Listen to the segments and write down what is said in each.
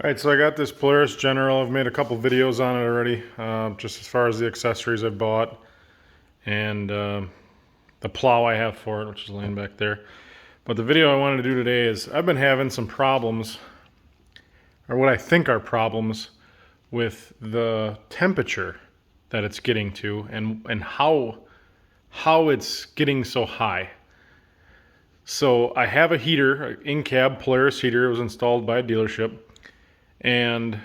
Alright, so I got this Polaris General. I've made a couple videos on it already, just as far as the accessories I bought and the plow I have for it, which is laying back there. But the video I wanted to do today is I've been having some problems, or what I think are problems, with the temperature that it's getting to and how it's getting so high. So I have a heater, an in-cab Polaris heater. It was installed by a dealership. And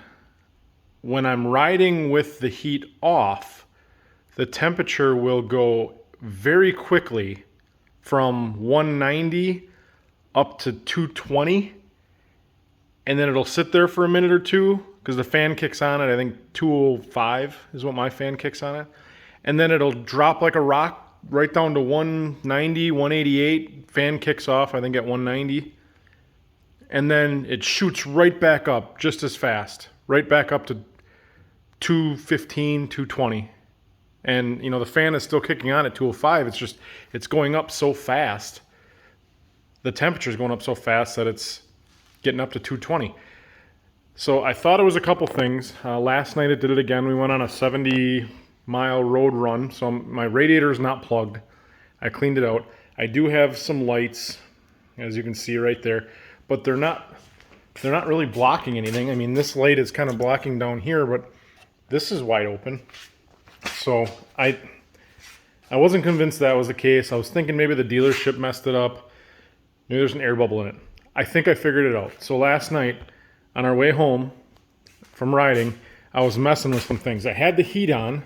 when I'm riding with the heat off, the temperature will go very quickly from 190 up to 220. And then it'll sit there for a minute or two because the fan kicks on at, I think, 205 is what my fan kicks on it. And then it'll drop like a rock right down to 190, 188. Fan kicks off, I think, at 190. And then it shoots right back up just as fast, right back up to 215, 220. And, you know, the fan is still kicking on at 205. It's just, it's going up so fast. The temperature is going up so fast that it's getting up to 220. So I thought it was a couple things. Last night it did it again. We went on a 70-mile road run. So my radiator is not plugged. I cleaned it out. I do have some lights, as you can see right there. But they're not really blocking anything. I mean, this light is kind of blocking down here, but this is wide open. So I wasn't convinced that was the case. I was thinking maybe the dealership messed it up. Maybe there's an air bubble in it. I think I figured it out. So last night, on our way home from riding, I was messing with some things. I had the heat on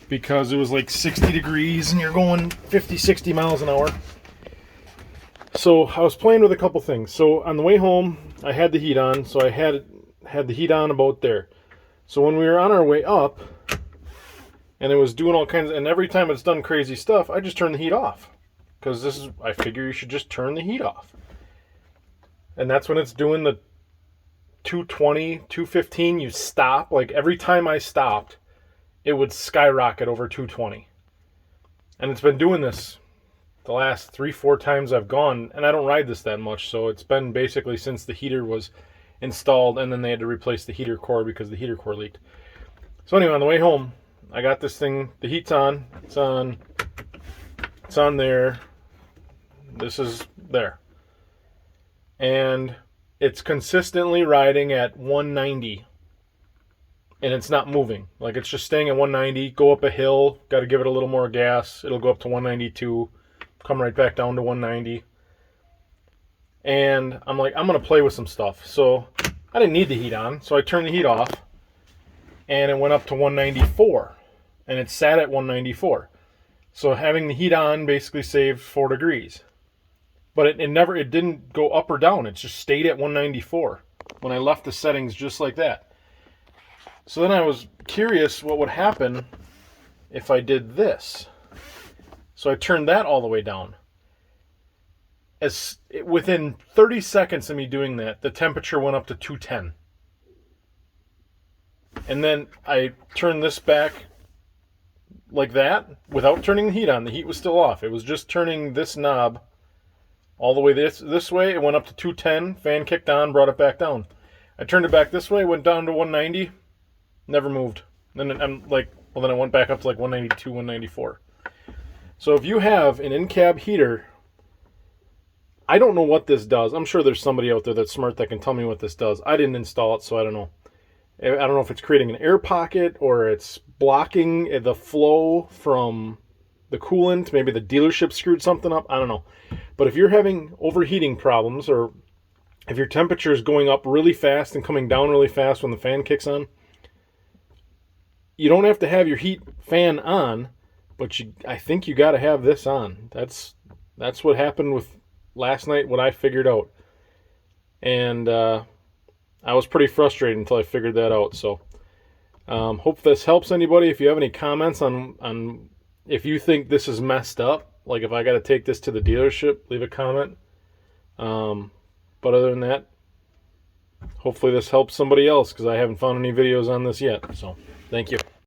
because it was like 60 degrees and you're going 50, 60 miles an hour. So I was playing with a couple things. So on the way home, I had the heat on. So I had the heat on about there. So when we were on our way up, and it was doing all kinds of, and every time it's done crazy stuff, I just turn the heat off. Because I figure you should just turn the heat off. And that's when it's doing the 220, 215, you stop. Like every time I stopped, it would skyrocket over 220. And it's been doing this the last 3-4 times I've gone, and I don't ride this that much, so it's been basically since the heater was installed, and then they had to replace the heater core because the heater core leaked. So anyway, on the way home, I got this thing, the heat's on, it's on there, this is there. And it's consistently riding at 190, and it's not moving. Like it's just staying at 190, go up a hill, got to give it a little more gas, it'll go up to 192, come right back down to 190. And I'm like, I'm going to play with some stuff. So I didn't need the heat on, so I turned the heat off, and it went up to 194, and it sat at 194. So having the heat on basically saved 4 degrees. But it didn't go up or down. It just stayed at 194 when I left the settings just like that. So then I was curious what would happen if I did this. So I turned that all the way down. Within 30 seconds of me doing that, the temperature went up to 210. And then I turned this back like that without turning the heat on. The heat was still off. It was just turning this knob all the way this way. It went up to 210. Fan kicked on, brought it back down. I turned it back this way, went down to 190, never moved. Then I'm like, well, then I went back up to like 192, 194. So if you have an in-cab heater, I don't know what this does. I'm sure there's somebody out there that's smart that can tell me what this does. I didn't install it, so I don't know. I don't know if it's creating an air pocket or it's blocking the flow from the coolant. Maybe the dealership screwed something up. I don't know. But if you're having overheating problems, or if your temperature is going up really fast and coming down really fast when the fan kicks on, you don't have to have your heat fan on. But I think you got to have this on. That's what happened with last night, what I figured out. And I was pretty frustrated until I figured that out. So hope this helps anybody. If you have any comments on if you think this is messed up, like if I got to take this to the dealership, leave a comment. But other than that, hopefully this helps somebody else because I haven't found any videos on this yet. So thank you.